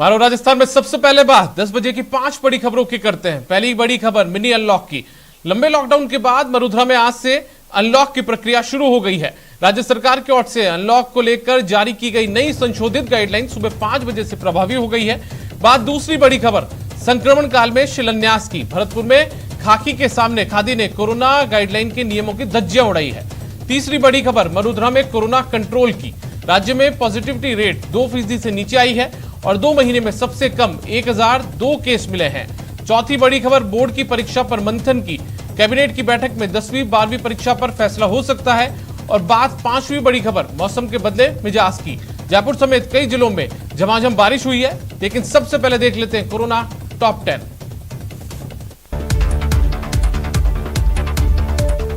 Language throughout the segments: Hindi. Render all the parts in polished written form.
मारो राजस्थान में सबसे पहले बात 10 बजे की 5 बड़ी खबरों की करते हैं। पहली बड़ी खबर मिनी अनलॉक की। लंबे लॉकडाउन के बाद मरुधरा में आज से अनलॉक की प्रक्रिया शुरू हो गई है। राज्य सरकार की ओर से अनलॉक को लेकर जारी की गई नई संशोधित गाइडलाइन सुबह 5 बजे से प्रभावी हो गई है। बात दूसरी बड़ी खबर संक्रमण काल में शिलान्यास की। भरतपुर में खाकी के सामने खादी ने कोरोना गाइडलाइन के नियमों की धज्जियां उड़ाई है। तीसरी बड़ी खबर मरुधरा में कोरोना कंट्रोल की। राज्य में पॉजिटिविटी रेट 2% से नीचे आई है और 2 महीने में सबसे कम 1002 केस मिले हैं। चौथी बड़ी खबर बोर्ड की परीक्षा पर मंथन की। कैबिनेट की बैठक में 10वीं 12वीं परीक्षा पर फैसला हो सकता है। और बात 5वीं बड़ी खबर मौसम के बदले मिजाज की। जयपुर समेत कई जिलों में झमाझम बारिश हुई है। लेकिन सबसे पहले देख लेते हैं कोरोना टॉप 10।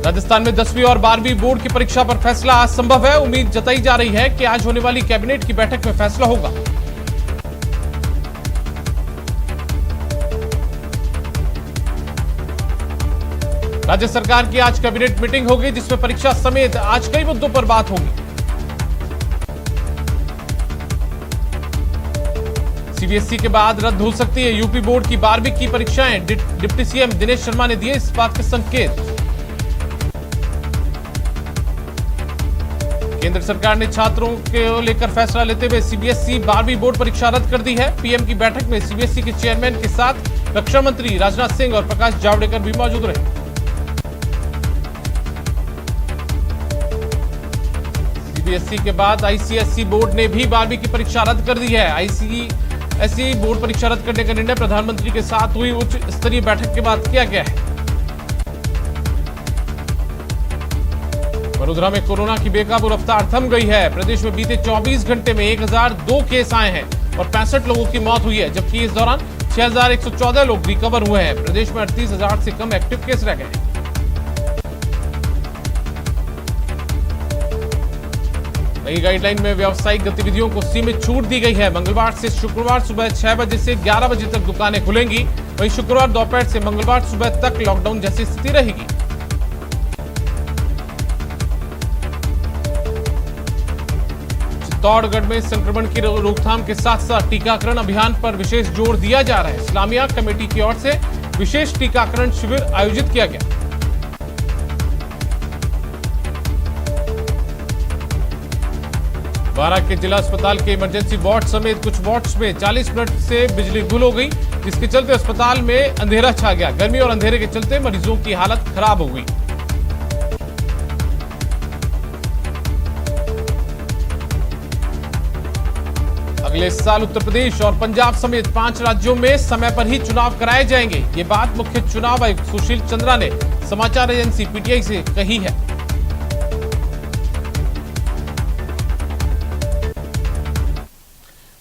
राजस्थान में 10वीं और 12वीं बोर्ड की परीक्षा पर फैसला आज संभव है। उम्मीद जताई जा रही है कि आज होने वाली कैबिनेट की बैठक में फैसला होगा। राज्य सरकार की आज कैबिनेट मीटिंग होगी जिसमें परीक्षा समेत आज कई मुद्दों पर बात होगी। सीबीएसई के बाद रद्द हो सकती है यूपी बोर्ड की 12वीं की परीक्षाएं। डिप्टी सीएम दिनेश शर्मा ने दिए इस बात के संकेत। केंद्र सरकार ने छात्रों को लेकर फैसला लेते हुए सीबीएसई 12वीं बोर्ड परीक्षा रद्द कर दी है। पीएम की बैठक में सीबीएसई के चेयरमैन के साथ रक्षा मंत्री राजनाथ सिंह और प्रकाश जावड़ेकर भी मौजूद रहे। सीबीएसई के बाद आईसीएसई बोर्ड ने भी 12वीं की परीक्षा रद्द कर दी है। आईसीएसई बोर्ड परीक्षा रद्द करने का निर्णय प्रधानमंत्री के साथ हुई उच्च स्तरीय बैठक के बाद किया गया है। वडोदरा में कोरोना की बेकाबू रफ्तार थम गई है। प्रदेश में बीते 24 घंटे में 1002 केस आए हैं और 65 लोगों की मौत हुई है, जबकि इस दौरान 6114 लोग रिकवर हुए हैं। प्रदेश में 38,000 से कम एक्टिव केस रह गए हैं। नई गाइडलाइन में व्यावसायिक गतिविधियों को सीमित छूट दी गई है। मंगलवार से शुक्रवार सुबह 6 बजे से 11 बजे तक दुकानें खुलेंगी। वहीं शुक्रवार दोपहर से मंगलवार सुबह तक लॉकडाउन जैसी स्थिति रहेगी। चित्तौड़गढ़ में संक्रमण की रोकथाम के साथ साथ टीकाकरण अभियान पर विशेष जोर दिया जा रहा है। इस्लामिया कमेटी की ओर से विशेष टीकाकरण शिविर आयोजित किया गया। बारा के जिला अस्पताल के इमरजेंसी वार्ड समेत कुछ वार्ड्स में 40 मिनट से बिजली गुल हो गई, जिसके चलते अस्पताल में अंधेरा छा गया। गर्मी और अंधेरे के चलते मरीजों की हालत खराब हो गई। अगले साल उत्तर प्रदेश और पंजाब समेत 5 राज्यों में समय पर ही चुनाव कराए जाएंगे। ये बात मुख्य चुनाव आयुक्त सुशील चंद्रा ने समाचार एजेंसी पीटीआई से कही है।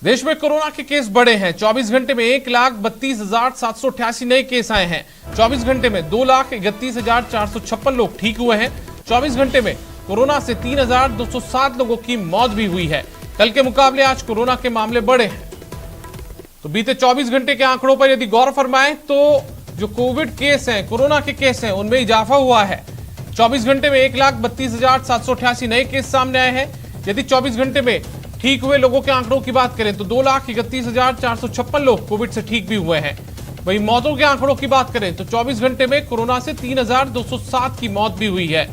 देश में कोरोना के केस बढ़े हैं। 24 घंटे में 1,32,788 नए केस आए हैं। 24 घंटे में 2,31,456 लोग ठीक हुए हैं। 24 घंटे में कोरोना से 3,207 लोगों की मौत भी हुई है। कल के मुकाबले आज कोरोना के मामले बढ़े हैं। तो बीते 24 घंटे के आंकड़ों पर यदि गौर फरमाएं तो जो कोविड केस हैं, कोरोना के केस हैं, उनमें इजाफा हुआ है। 24 घंटे में 1,32,788 नए केस सामने आए हैं। यदि 24 घंटे में ठीक हुए लोगों के आंकड़ों की बात करें तो 2,31,456 लोग कोविड से ठीक भी हुए हैं। वहीं मौतों के आंकड़ों की बात करें तो 24 घंटे में कोरोना से 3,207 की मौत भी हुई है।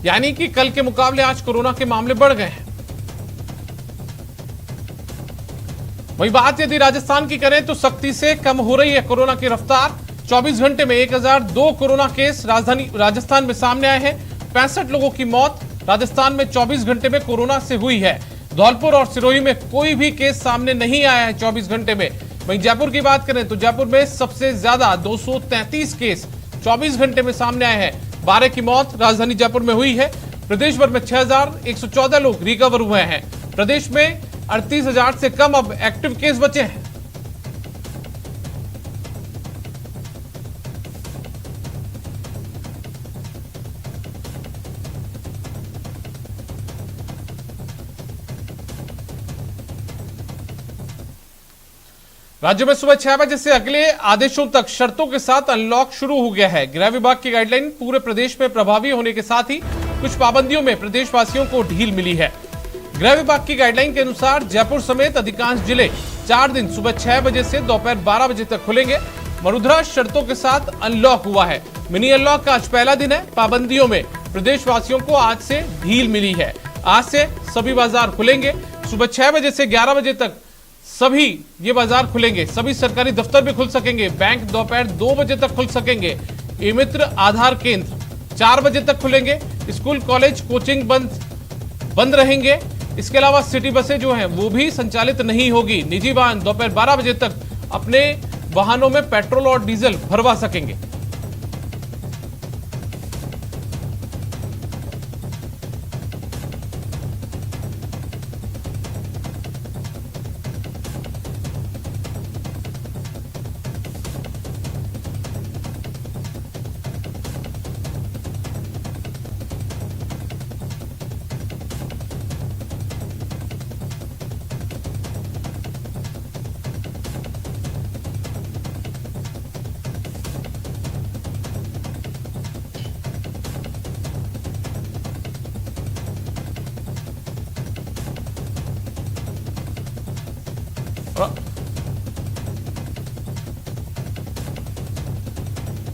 यानी कि कल के मुकाबले आज कोरोना के मामले बढ़ गए हैं। वही बात यदि राजस्थान की करें तो सख्ती से कम हो रही है कोरोना की रफ्तार। 24 घंटे में 1,002 कोरोना केस राजधानी राजस्थान में सामने आए हैं। 65 लोगों की मौत राजस्थान में 24 घंटे में कोरोना से हुई है। धौलपुर और सिरोही में कोई भी केस सामने नहीं आया है 24 घंटे में। वहीं जयपुर की बात करें तो जयपुर में सबसे ज्यादा 233 केस 24 घंटे में सामने आए हैं। 12 की मौत राजधानी जयपुर में हुई है। प्रदेश भर में 6,114 लोग रिकवर हुए हैं। प्रदेश में 38,000 से कम अब एक्टिव केस बचे हैं। राज्य में सुबह 6 बजे से अगले आदेशों तक शर्तों के साथ अनलॉक शुरू हो गया है। गृह विभाग की गाइडलाइन पूरे प्रदेश में प्रभावी होने के साथ ही कुछ पाबंदियों में प्रदेशवासियों को ढील मिली है। गृह विभाग की गाइडलाइन के अनुसार जयपुर समेत अधिकांश जिले 4 दिन सुबह 6 बजे से दोपहर 12 बजे तक खुलेंगे। मरुधरा शर्तों के साथ अनलॉक हुआ है। मिनी अनलॉक का आज पहला दिन है। पाबंदियों में प्रदेशवासियों को आज से ढील मिली है। आज से सभी बाजार खुलेंगे। सुबह 6 बजे से 11 बजे तक सभी ये बाजार खुलेंगे। सभी सरकारी दफ्तर भी खुल सकेंगे। बैंक दोपहर 2 बजे तक खुल सकेंगे। ई मित्र आधार केंद्र 4 बजे तक खुलेंगे। स्कूल कॉलेज कोचिंग बंद रहेंगे। इसके अलावा सिटी बसें जो हैं वो भी संचालित नहीं होगी। निजी वाहन दोपहर 12 बजे तक अपने वाहनों में पेट्रोल और डीजल भरवा सकेंगे।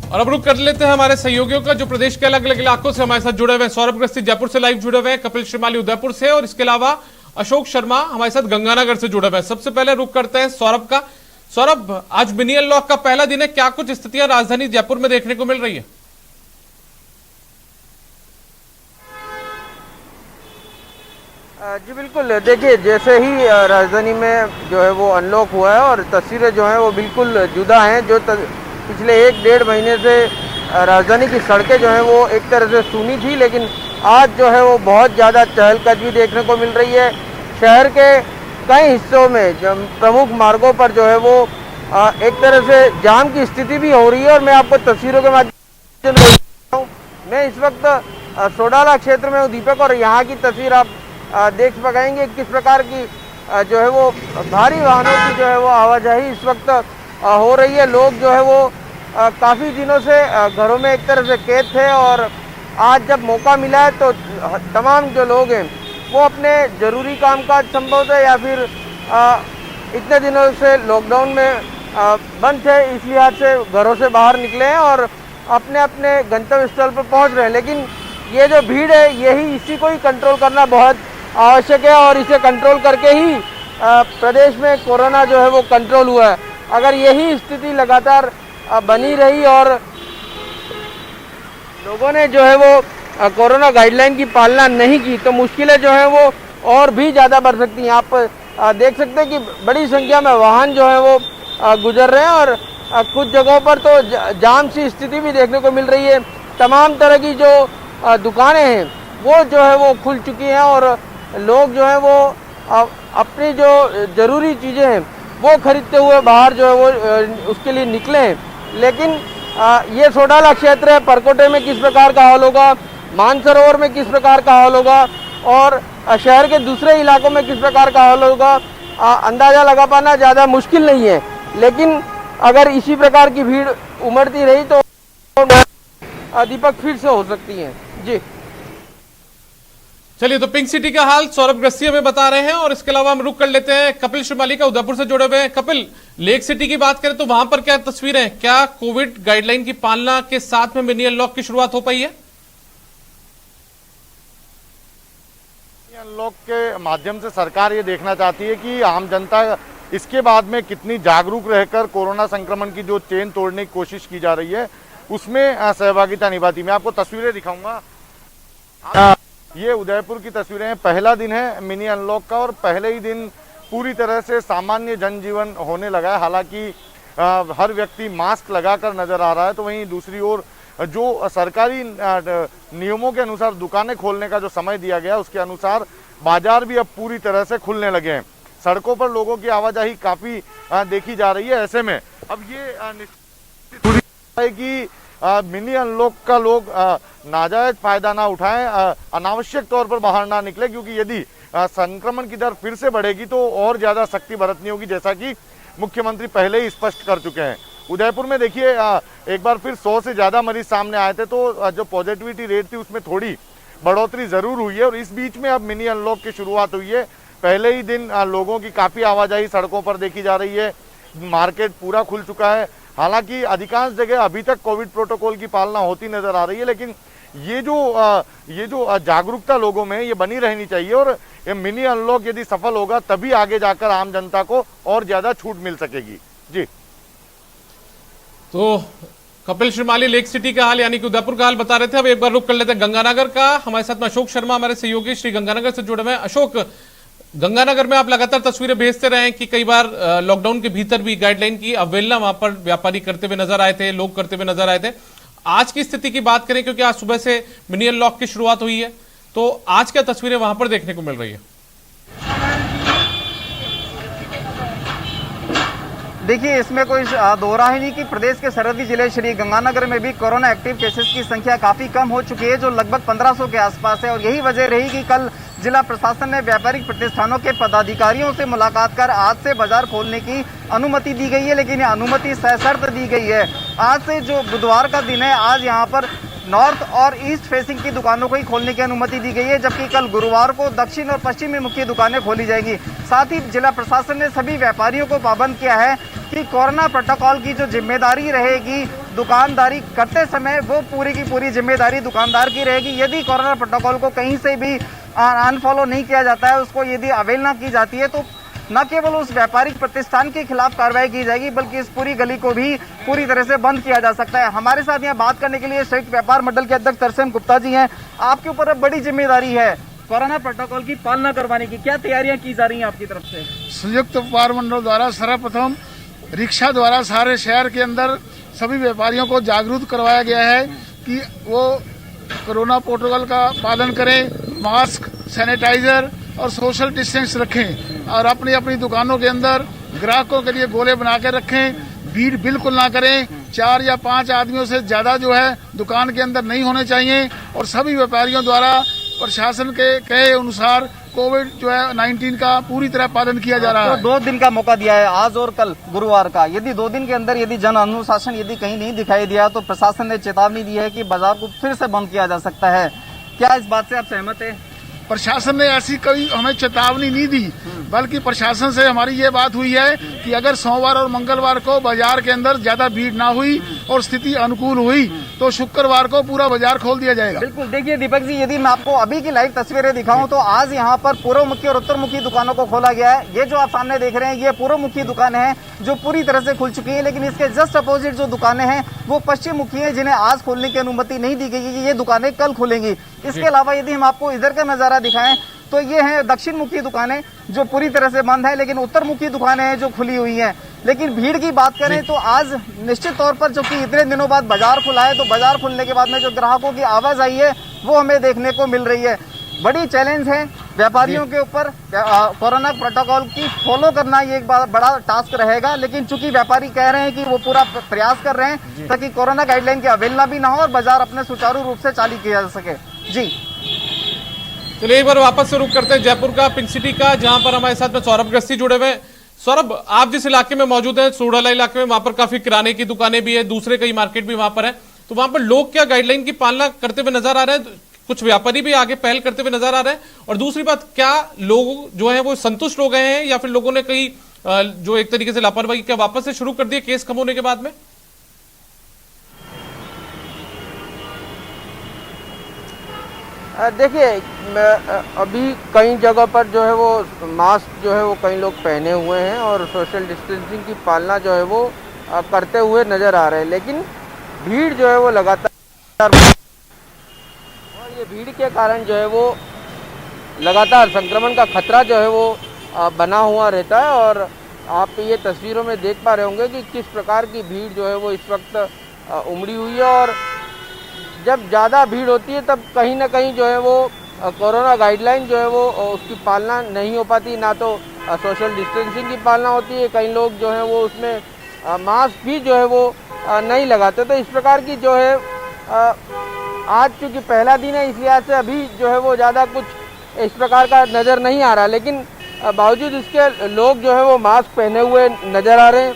और अब रुक कर लेते हैं हमारे सहयोगियों का, जो प्रदेश के अलग अलग इलाकों से हमारे साथ जुड़े हुए हैं। सौरभ अग्रस्ती जयपुर से लाइव जुड़े हुए हैं, कपिल श्रीमाली उदयपुर से, और इसके अलावा अशोक शर्मा हमारे साथ गंगानगर से जुड़े हुए हैं। सबसे पहले रुक करते हैं सौरभ का। सौरभ, आज मिनी अनलॉक का पहला दिन है, क्या कुछ स्थितियां राजधानी जयपुर में देखने को मिल रही है? जी बिल्कुल, देखिए जैसे ही राजधानी में जो है वो अनलॉक हुआ है और तस्वीरें जो हैं वो बिल्कुल जुदा हैं। जो पिछले 1-1.5 महीने से राजधानी की सड़कें जो हैं वो एक तरह से सूनी थी, लेकिन आज जो है वो बहुत ज़्यादा चहलकदमी देखने को मिल रही है। शहर के कई हिस्सों में जो प्रमुख मार्गों पर जो है वो एक तरह से जाम की स्थिति भी हो रही है। और मैं आपको तस्वीरों के माध्यम से मैं इस वक्त सोडाला क्षेत्र में हूँ दीपक, और यहाँ की तस्वीर आप देख पाएंगे किस प्रकार की जो है वो भारी वाहनों की जो है वो आवाजाही इस वक्त हो रही है। लोग जो है वो काफ़ी दिनों से घरों में एक तरह से कैद थे, और आज जब मौका मिला है तो तमाम जो लोग हैं वो अपने ज़रूरी कामकाज संभवतः या फिर इतने दिनों से लॉकडाउन में बंद थे, इस लिहाज से घरों से बाहर निकले हैं और अपने अपने गंतव्य स्थल पर पहुंच रहे हैं। लेकिन ये जो भीड़ है यही इसी को ही कंट्रोल करना बहुत आवश्यक है, और इसे कंट्रोल करके ही प्रदेश में कोरोना जो है वो कंट्रोल हुआ है। अगर यही स्थिति लगातार बनी रही और लोगों ने जो है वो कोरोना गाइडलाइन की पालना नहीं की तो मुश्किलें जो है वो और भी ज़्यादा बढ़ सकती हैं। आप देख सकते हैं कि बड़ी संख्या में वाहन जो है वो गुजर रहे हैं, और कुछ जगहों पर तो जाम सी स्थिति भी देखने को मिल रही है। तमाम तरह की जो दुकानें हैं वो जो है वो खुल चुकी हैं, और लोग जो है वो अपनी जो ज़रूरी चीज़ें हैं वो खरीदते हुए बाहर जो है वो उसके लिए निकले हैं। लेकिन ये सोडाला क्षेत्र है, परकोटे में किस प्रकार का हाल होगा, मानसरोवर में किस प्रकार का हाल होगा, और शहर के दूसरे इलाकों में किस प्रकार का हाल होगा, अंदाज़ा लगा पाना ज़्यादा मुश्किल नहीं है। लेकिन अगर इसी प्रकार की भीड़ उमड़ती रही तो दीपक फिर से हो सकती है। जी चलिए, तो पिंक सिटी का हाल सौरभ अग्रस्ती हमें बता रहे हैं, और इसके अलावा हम रुक कर लेते हैं कपिल श्रीमाली का उदयपुर से जुड़े हुए हैं। कपिल, लेक सिटी की बात करें तो वहां पर क्या तस्वीरें हैं? क्या कोविड गाइडलाइन की पालना के साथ में मिनी अनलॉक की शुरुआत हो पाई है? अनलॉक के माध्यम से सरकार ये देखना चाहती है कि आम जनता इसके बाद में कितनी जागरूक रहकर कोरोना संक्रमण की जो चेन तोड़ने की कोशिश की जा रही है उसमें सहभागिता निभाती। मैं आपको तस्वीरें दिखाऊंगा। ये उदयपुर की तस्वीरें हैं। पहला दिन है मिनी अनलॉक का, और पहले ही दिन पूरी तरह से सामान्य जनजीवन होने लगा है। हालांकि हर व्यक्ति मास्क लगाकर नजर आ रहा है, तो वहीं दूसरी ओर जो सरकारी नियमों के अनुसार दुकानें खोलने का जो समय दिया गया उसके अनुसार बाजार भी अब पूरी तरह से खुलने लगे हैं। सड़कों पर लोगों की आवाजाही काफ़ी देखी जा रही है। ऐसे में अब ये निश्चित है कि मिनी अनलॉक का लोग नाजायज फायदा ना उठाएं, अनावश्यक तौर पर बाहर ना निकले, क्योंकि यदि संक्रमण की दर फिर से बढ़ेगी तो और ज़्यादा सख्ती बरतनी होगी, जैसा कि मुख्यमंत्री पहले ही स्पष्ट कर चुके हैं। उदयपुर में देखिए एक बार फिर 100 से ज़्यादा मरीज सामने आए थे, तो जो पॉजिटिविटी रेट थी उसमें थोड़ी बढ़ोतरी ज़रूर हुई है, और इस बीच में अब मिनी अनलॉक की शुरुआत हुई है। पहले ही दिन लोगों की काफ़ी आवाजाही सड़कों पर देखी जा रही है। मार्केट पूरा खुल चुका है। हालांकि अधिकांश जगह अभी तक कोविड प्रोटोकॉल की पालना होती नजर आ रही है, लेकिन ये जो जागरूकता लोगों में ये बनी रहनी चाहिए और ये मिनी अनलॉक यदि सफल होगा तभी आगे जाकर आम जनता को और ज्यादा छूट मिल सकेगी। जी, तो कपिल श्रीमाली लेक सिटी का हाल यानी कि उदयपुर का हाल बता रहे थे। अब एक बार रुक कर लेते हैं गंगानगर का। हमारे साथ में अशोक शर्मा हमारे सहयोगी श्री गंगानगर से जुड़े हुए हैं। अशोक, गंगानगर में आप लगातार तस्वीरें भेजते रहे हैं कि कई बार लॉकडाउन के भीतर भी गाइडलाइन की अवहेलना वहां पर व्यापारी करते हुए नजर आए थे, लोग करते हुए नजर आए थे। आज की स्थिति की बात करें, क्योंकि आज सुबह से मिनी अनलॉक की शुरुआत हुई है, तो आज क्या तस्वीरें वहां पर देखने को मिल रही है? देखिए, इसमें कोई दो राह ही नहीं कि प्रदेश के सरहदी जिले श्री गंगानगर में भी कोरोना एक्टिव केसेस की संख्या काफी कम हो चुकी है, जो लगभग 1500 के आसपास है। और यही वजह रही कि कल जिला प्रशासन ने व्यापारिक प्रतिष्ठानों के पदाधिकारियों से मुलाकात कर आज से बाजार खोलने की अनुमति दी गई है, लेकिन ये अनुमति सशर्त दी गई है। आज से जो बुधवार का दिन है, आज यहाँ पर नॉर्थ और ईस्ट फेसिंग की दुकानों को ही खोलने की अनुमति दी गई है, जबकि कल गुरुवार को दक्षिण और पश्चिमी मुखी दुकानें खोली जाएंगी। साथ ही जिला प्रशासन ने सभी व्यापारियों को पाबंद किया है कि कोरोना प्रोटोकॉल की जो जिम्मेदारी रहेगी दुकानदारी करते समय, वो पूरी की पूरी जिम्मेदारी दुकानदार की रहेगी। यदि कोरोना प्रोटोकॉल को कहीं से भी अनफॉलो नहीं किया जाता है, उसको यदि अवहेलना की जाती है, तो न केवल उस व्यापारिक प्रतिष्ठान के खिलाफ कार्रवाई की जाएगी, बल्कि इस पूरी गली को भी पूरी तरह से बंद किया जा सकता है। हमारे साथ यहाँ बात करने के लिए संयुक्त व्यापार मंडल के अध्यक्ष तरसेम गुप्ता जी हैं। आपके ऊपर अब बड़ी जिम्मेदारी है कोरोना प्रोटोकॉल की पालना करवाने की, क्या तैयारियां की जा रही हैं आपकी तरफ से? संयुक्त व्यापार मंडल द्वारा सर्वप्रथम रिक्शा द्वारा सारे शहर के अंदर सभी व्यापारियों को जागरूक करवाया गया है कि वो कोरोना प्रोटोकॉल का पालन करें, मास्क, सैनिटाइजर और सोशल डिस्टेंस रखें और अपनी अपनी दुकानों के अंदर ग्राहकों के लिए गोले बना के रखें। भीड़ बिल्कुल ना करें। 4 या 5 आदमियों से ज्यादा जो है दुकान के अंदर नहीं होने चाहिए। और सभी व्यापारियों द्वारा प्रशासन के कहे अनुसार कोविड जो है 19 का पूरी तरह पालन किया जा रहा है। तो 2 दिन का मौका दिया है, आज और कल गुरुवार का। यदि 2 दिन के अंदर यदि जन अनुशासन यदि कहीं नहीं दिखाई दिया, तो प्रशासन ने चेतावनी दी है कि बाजार को फिर से बंद किया जा सकता है। क्या इस बात से आप सहमत हैं? प्रशासन ने ऐसी कोई हमें चेतावनी नहीं दी, बल्कि प्रशासन से हमारी ये बात हुई है कि अगर सोमवार और मंगलवार को बाजार के अंदर ज्यादा भीड़ ना हुई और स्थिति अनुकूल हुई तो शुक्रवार को पूरा बाजार खोल दिया जाएगा। बिल्कुल। देखिए दीपक जी, यदि मैं आपको अभी की लाइव तस्वीरें दिखाऊं तो आज यहाँ पर पूर्व मुखी और उत्तर मुखी दुकानों को खोला गया है। ये जो आप सामने देख रहे हैं, ये पूर्व मुखी दुकानें हैं जो पूरी तरह से खुल चुकी है, लेकिन इसके जस्ट अपोजिट जो दुकानें हैं वो पश्चिम मुखी है, जिन्हें आज खोलने की अनुमति नहीं दी गई है। ये दुकानें कल खुलेंगी। इसके अलावा यदि हम आपको इधर का नजारा दिखाएं तो ये हैं दक्षिण मुखी दुकानें जो पूरी तरह से बंद है, लेकिन उत्तर मुखी दुकानें हैं जो खुली हुई हैं। लेकिन भीड़ की बात करें तो आज निश्चित तौर पर, जो कि इतने दिनों बाद बाजार खुला है, तो बाजार खुलने के बाद में जो ग्राहकों की आवाज आई है वो हमें देखने को मिल रही है। बड़ी चैलेंज है व्यापारियों के ऊपर। कोरोना प्रोटोकॉल की फॉलो करना ये एक बड़ा टास्क रहेगा, लेकिन चूंकि व्यापारी कह रहे हैं कि वो पूरा प्रयास कर रहे हैं ताकि कोरोना गाइडलाइन की अवहेलना भी ना हो और बाजार अपने सुचारू रूप से चालू किया जा सके। जी चलिए एक बार वापस से रुक करते हैं जयपुर का, पिंक सिटी का, जहां पर हमारे साथ में सौरभ गस्ती जुड़े हुए हैं। सौरभ, आप जिस इलाके में मौजूद हैं, सोडाला इलाके में, वहां पर काफी किराने की दुकानें भी है, दूसरे कई मार्केट भी वहां पर है, तो वहां पर लोग क्या गाइडलाइन की पालना करते हुए नजर आ रहे हैं? कुछ व्यापारी भी आगे पहल करते हुए नजर आ रहे हैं? और दूसरी बात, क्या लोग जो है वो संतुष्ट हो गए हैं या फिर लोगों ने कहीं जो एक तरीके से लापरवाही क्या वापस से शुरू कर दिए केस कम होने के बाद में? देखिए, अभी कई जगह पर जो है वो मास्क जो है वो कई लोग पहने हुए हैं और सोशल डिस्टेंसिंग की पालना जो है वो करते हुए नज़र आ रहे हैं, लेकिन भीड़ जो है वो लगातार, और ये भीड़ के कारण जो है वो लगातार संक्रमण का खतरा जो है वो बना हुआ रहता है। और आप ये तस्वीरों में देख पा रहे होंगे कि किस प्रकार की भीड़ जो है वो इस वक्त उमड़ी हुई है। और जब ज़्यादा भीड़ होती है तब कहीं ना कहीं जो है वो कोरोना गाइडलाइन जो है वो उसकी पालना नहीं हो पाती, ना तो सोशल डिस्टेंसिंग की पालना होती है, कई लोग जो है वो उसमें मास्क भी जो है वो नहीं लगाते। तो इस प्रकार की जो है आज चूँकि पहला दिन है, इस लिहाज से अभी जो है वो ज़्यादा कुछ इस प्रकार का नज़र नहीं आ रहा, लेकिन बावजूद इसके लोग जो है वो मास्क पहने हुए नज़र आ रहे हैं।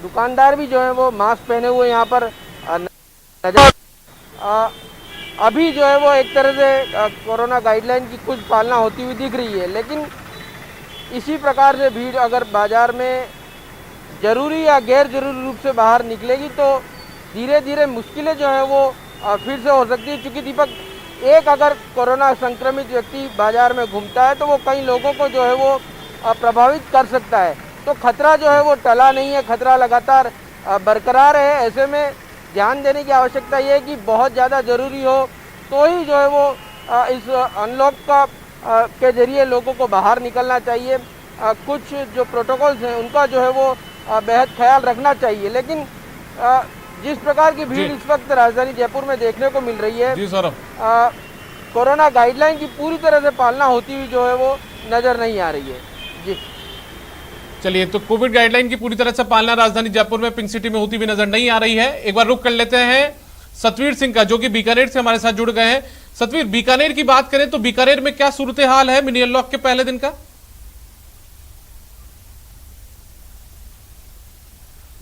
दुकानदार भी जो है वो मास्क पहने हुए यहाँ पर अभी जो है वो एक तरह से कोरोना गाइडलाइन की कुछ पालना होती हुई दिख रही है, लेकिन इसी प्रकार से भीड़ अगर बाजार में जरूरी या गैर जरूरी रूप से बाहर निकलेगी तो धीरे धीरे मुश्किलें जो है वो फिर से हो सकती है। क्योंकि दीपक, एक अगर कोरोना संक्रमित व्यक्ति बाजार में घूमता है तो वो कई लोगों को जो है वो प्रभावित कर सकता है। तो खतरा जो है वो टला नहीं है, खतरा लगातार बरकरार है। ऐसे में ध्यान देने की आवश्यकता ये है कि बहुत ज़्यादा ज़रूरी हो तो ही जो है वो इस अनलॉक का के जरिए लोगों को बाहर निकलना चाहिए। कुछ जो प्रोटोकॉल्स हैं उनका जो है वो बेहद ख्याल रखना चाहिए। लेकिन जिस प्रकार की भीड़ इस वक्त राजधानी जयपुर में देखने को मिल रही है, जी सौरभ, कोरोना गाइडलाइन की पूरी तरह से पालना होती हुई जो है वो नजर नहीं आ रही है। जी चलिए, तो कोविड गाइडलाइन की पूरी तरह से पालना राजधानी जयपुर में पिंक सिटी में होती हुई नजर नहीं आ रही है। एक बार रुक कर लेते हैं सतवीर सिंह का, जो कि बीकानेर से हमारे साथ जुड़ गए हैं। सतवीर, बीकानेर की बात करें तो बीकानेर में क्या सूरत हाल है मिनी अनलॉक के पहले दिन का?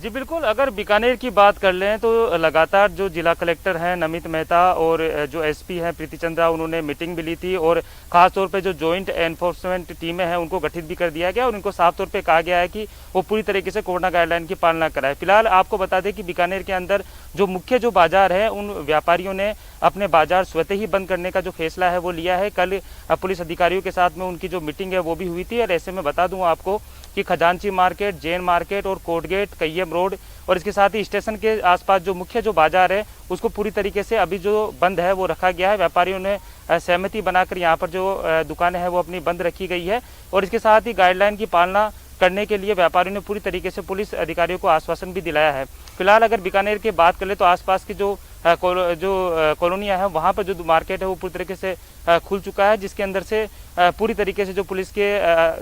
जी बिल्कुल, अगर बीकानेर की बात कर लें तो लगातार जो जिला कलेक्टर हैं नमित मेहता और जो एसपी हैं प्रीति चंद्रा, उन्होंने मीटिंग भी ली थी और खासतौर पे जो जॉइंट एनफोर्समेंट टीमें हैं उनको गठित भी कर दिया गया और उनको साफ तौर पे कहा गया है कि वो पूरी तरीके से कोरोना गाइडलाइन की पालना कराए। फिलहाल आपको बता दें कि बीकानेर के अंदर जो मुख्य जो बाजार है उन व्यापारियों ने अपने बाजार स्वतः ही बंद करने का जो फैसला है वो लिया है। कल पुलिस अधिकारियों के साथ में उनकी जो मीटिंग है वो भी हुई थी और ऐसे में बता दूं आपको कि खजांची मार्केट, जैन मार्केट और कोर्ट गेट, कय्यम रोड और इसके साथ ही स्टेशन के आसपास जो मुख्य जो बाजार है उसको पूरी तरीके से अभी जो बंद है वो रखा गया है। व्यापारियों ने सहमति बनाकर यहाँ पर जो दुकानें हैं वो अपनी बंद रखी गई है और इसके साथ ही गाइडलाइन की पालना करने के लिए व्यापारियों ने पूरी तरीके से पुलिस अधिकारियों को आश्वासन भी दिलाया है। फिलहाल अगर बीकानेर की बात कर ले तो आसपास की जो कॉलोनियां हैं वहां पर जो मार्केट है वो पूरी तरीके से खुल चुका है, जिसके अंदर से पूरी तरीके से जो पुलिस के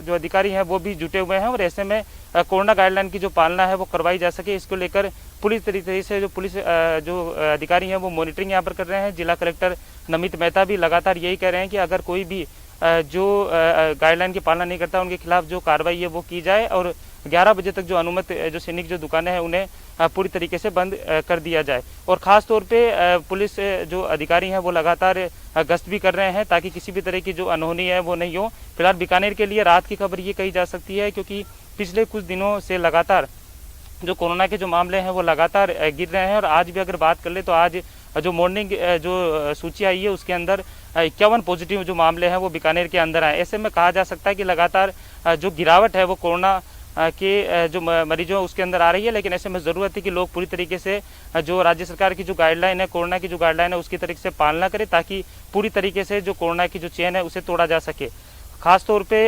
जो अधिकारी हैं वो भी जुटे हुए हैं और ऐसे में कोरोना गाइडलाइन की जो पालना है वो करवाई जा सके, इसको लेकर पुलिस तरीके से जो पुलिस जो अधिकारी हैं वो मॉनिटरिंग यहाँ पर कर रहे हैं। जिला कलेक्टर नमित मेहता भी लगातार यही कह रहे हैं कि अगर कोई भी जो गाइडलाइन की पालना नहीं करता उनके खिलाफ जो कार्रवाई है वो की जाए और 11 बजे तक जो अनुमत जो सैनिक जो दुकानें हैं उन्हें पूरी तरीके से बंद कर दिया जाए। और खास तौर पे पुलिस जो अधिकारी हैं वो लगातार गश्त भी कर रहे हैं ताकि किसी भी तरह की जो अनहोनी है वो नहीं हो। फिलहाल बीकानेर के लिए रात की खबर ये कही जा सकती है क्योंकि पिछले कुछ दिनों से लगातार जो कोरोना के जो मामले हैं वो लगातार गिर रहे हैं और आज भी अगर बात कर ले तो आज जो मॉर्निंग जो सूची आई है उसके अंदर 51 पॉजिटिव जो मामले हैं वो बीकानेर के अंदर आए। ऐसे में कहा जा सकता है कि लगातार जो गिरावट है वो कोरोना के जो मरीजों उसके अंदर आ रही है, लेकिन ऐसे में ज़रूरत है कि लोग पूरी तरीके से जो राज्य सरकार की जो गाइडलाइन है, कोरोना की जो गाइडलाइन है उसकी तरीके से पालना करें ताकि पूरी तरीके से जो कोरोना की जो चेन है उसे तोड़ा जा सके। खासतौर पे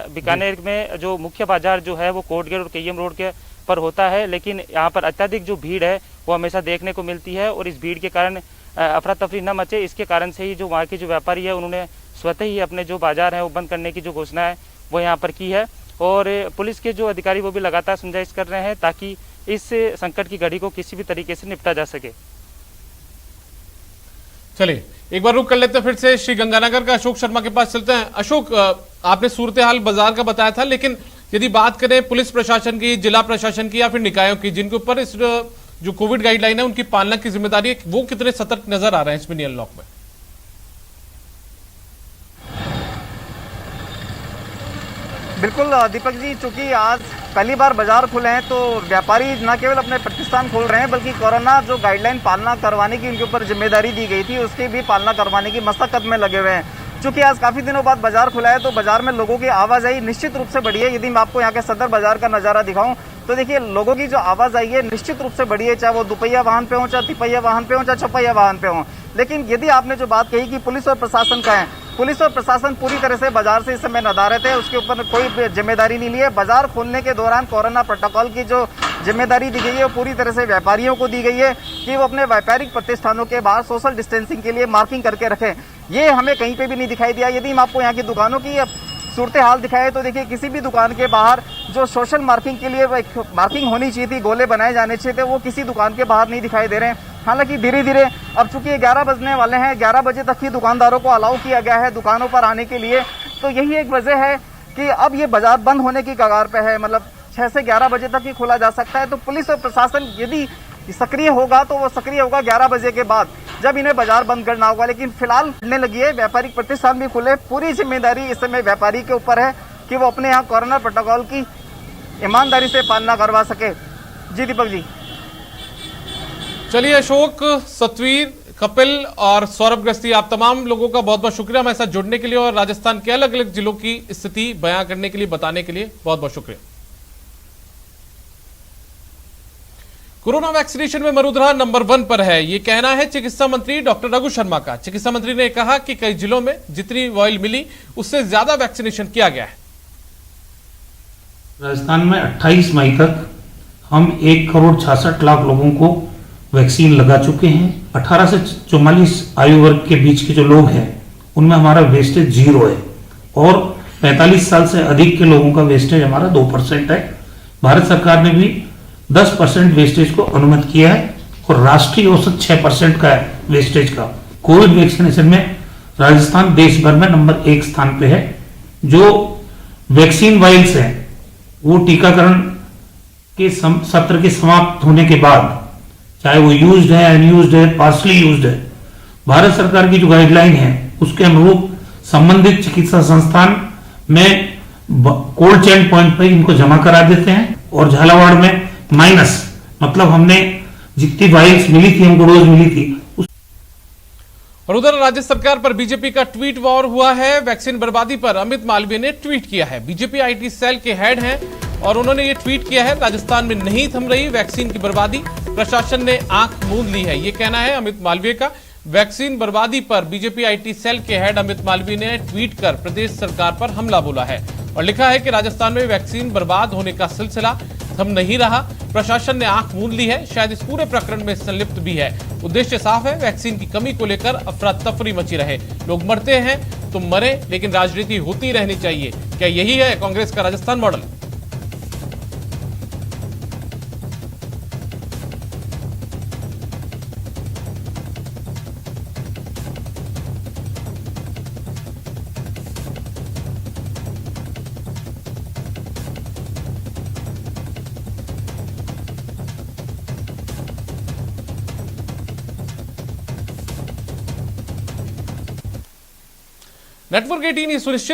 बीकानेर में जो मुख्य बाजार जो है वो कोर्ट गेट और कय्यम रोड के पर होता है, लेकिन यहाँ पर अत्यधिक जो भीड़ है वो हमेशा देखने को मिलती है और इस भीड़ के कारण अफरा तफरी न मचे, इसके कारण से ही जो वहाँ के जो व्यापारी है उन्होंने स्वतः ही अपने जो बाजार है वो बंद करने की जो घोषणा है वो यहाँ पर की है और पुलिस के जो अधिकारी वो भी लगातार समझाइश कर रहे हैं ताकि इस संकट की घड़ी को किसी भी तरीके से निपटा जा सके। चलिए एक बार रुक कर लेते हैं, फिर से श्री गंगानगर का अशोक शर्मा के पास चलते हैं। अशोक, आपने सूरत हाल बाजार का बताया था, लेकिन यदि बात करें पुलिस प्रशासन की, जिला प्रशासन की या फिर निकायों की जिनके ऊपर इस जो कोविड गाइडलाइन है उनकी पालना की जिम्मेदारी है, वो कितने सतर्क नजर आ रहे हैं इस मिनी अनलॉक में? बिल्कुल दीपक जी, चूंकि आज पहली बार बाजार खुले हैं तो व्यापारी न केवल अपने प्रतिष्ठान खोल रहे हैं बल्कि कोरोना जो गाइडलाइन पालना करवाने की उनके ऊपर जिम्मेदारी दी गई थी उसकी भी पालना करवाने की मशक्कत में लगे हुए हैं। चूंकि आज काफ़ी दिनों बाद बाजार खुला है तो बाजार में लोगों की आवाजाही निश्चित रूप से बढ़ी है। यदि मैं आपको यहाँ के सदर बाजार का नज़ारा दिखाऊं तो देखिए लोगों की जो आवाजाही है निश्चित रूप से बढ़ी है, चाहे वो दुपहिया वाहन पे हो, चाहे तिपहिया वाहन पे हो, चाहे छपहिया वाहन पे हो। लेकिन यदि आपने जो बात कही कि पुलिस और प्रशासन का है, पुलिस और प्रशासन पूरी तरह से बाजार से इस समय नदारत है, उसके ऊपर कोई जिम्मेदारी नहीं ली है। बाजार खोलने के दौरान कोरोना प्रोटोकॉल की जो जिम्मेदारी दी गई है वो पूरी तरह से व्यापारियों को दी गई है कि वो अपने व्यापारिक प्रतिष्ठानों के बाहर सोशल डिस्टेंसिंग के लिए मार्किंग करके रखें। ये हमें कहीं पे भी नहीं दिखाई दिया। यदि हम आपको यहाँ की दुकानों की सूरत हाल दिखाए तो देखिए किसी भी दुकान के बाहर जो सोशल मार्किंग के लिए एक मार्किंग होनी चाहिए थी, गोले बनाए जाने चाहिए थे, वो किसी दुकान के बाहर नहीं दिखाई दे रहे हैं। हालांकि धीरे धीरे अब चूंकि 11 बजने वाले हैं, 11 बजे तक ही दुकानदारों को अलाउ किया गया है दुकानों पर आने के लिए, तो यही एक वजह है कि अब ये बाजार बंद होने की कगार पे है। मतलब 6 से 11 बजे तक ही खोला जा सकता है। तो पुलिस और प्रशासन यदि सक्रिय होगा तो वो सक्रिय होगा 11 बजे के बाद। जब इन्हें बाजार बंद करना होगा। लेकिन फिलहाल खुलने लगी है, व्यापारिक प्रतिष्ठान भी खुले, पूरी जिम्मेदारी इस समय व्यापारी के ऊपर है कि वो अपने यहाँ कोरोना प्रोटोकॉल की ईमानदारी से पालना करवा सके। जी दीपक जी। चलिए अशोक, सतवीर, कपिल और सौरभ गस्ती, आप तमाम लोगों का बहुत बहुत शुक्रिया हमारे साथ जुड़ने के लिए और राजस्थान के अलग अलग जिलों की स्थिति बयां करने के लिए, बताने के लिए बहुत बहुत शुक्रिया। कोरोना वैक्सीनेशन में मरुधरा नंबर 1 पर है, ये कहना है चिकित्सा मंत्री डॉक्टर रघु शर्मा का। चिकित्सा मंत्री ने कहा कि कई जिलों में जितनी वॉयल मिली उससे ज्यादा वैक्सीनेशन किया गया है। राजस्थान में 28 मई तक हम 1,66,00,000 लोगों को वैक्सीन लगा चुके हैं। 18 से 44 आयु वर्ग के बीच के जो लोग हैं उनमें हमारा वेस्टेज 0 है और 45 साल से अधिक के लोगों का वेस्टेज हमारा 2% है। भारत सरकार ने भी 10% वेस्टेज को अनुमति किया है और राष्ट्रीय औसत 6% का है वेस्टेज का। कोविड वैक्सीनेशन में राजस्थान देश भर में नंबर 1 स्थान पे है। जो वैक्सीन वायल्स हैं वो टीकाकरण के सत्र के समाप्त होने के बाद, चाहे वो यूज्ड है, अनयूज्ड है, पार्शली यूज्ड है, भारत सरकार की जो गाइडलाइन है उसके अनुरूप संबंधित चिकित्सा संस्थान में कोल्ड चेन पॉइंट पर इनको जमा करा देते हैं और झालावाड़ में माइनस, मतलब हमने जितनी वायल्स मिली थी, हमको डोज मिली थी। और उधर राज्य सरकार पर बीजेपी का ट्वीट वॉर हुआ है। वैक्सीन बर्बादी पर अमित मालवीय ने ट्वीट किया है। बीजेपी आईटी सेल के हेड हैं और उन्होंने ये ट्वीट किया है, राजस्थान में नहीं थम रही वैक्सीन की बर्बादी, प्रशासन ने आंख मूंद ली है। ये कहना है अमित मालवीय का। वैक्सीन बर्बादी पर बीजेपी आईटी सेल के हेड अमित मालवीय ने ट्वीट कर प्रदेश सरकार पर हमला बोला है और लिखा है कि राजस्थान में वैक्सीन बर्बाद होने का सिलसिला थम नहीं रहा, प्रशासन ने आंख मूंद ली है, शायद इस पूरे प्रकरण में संलिप्त भी है। उद्देश्य साफ है, वैक्सीन की कमी को लेकर अफरा तफरी मची रहे, लोग मरते हैं तो मरे, लेकिन राजनीति होती रहनी चाहिए। क्या यही है कांग्रेस का राजस्थान मॉडल? नेटवर्क 18 सुनिश्चित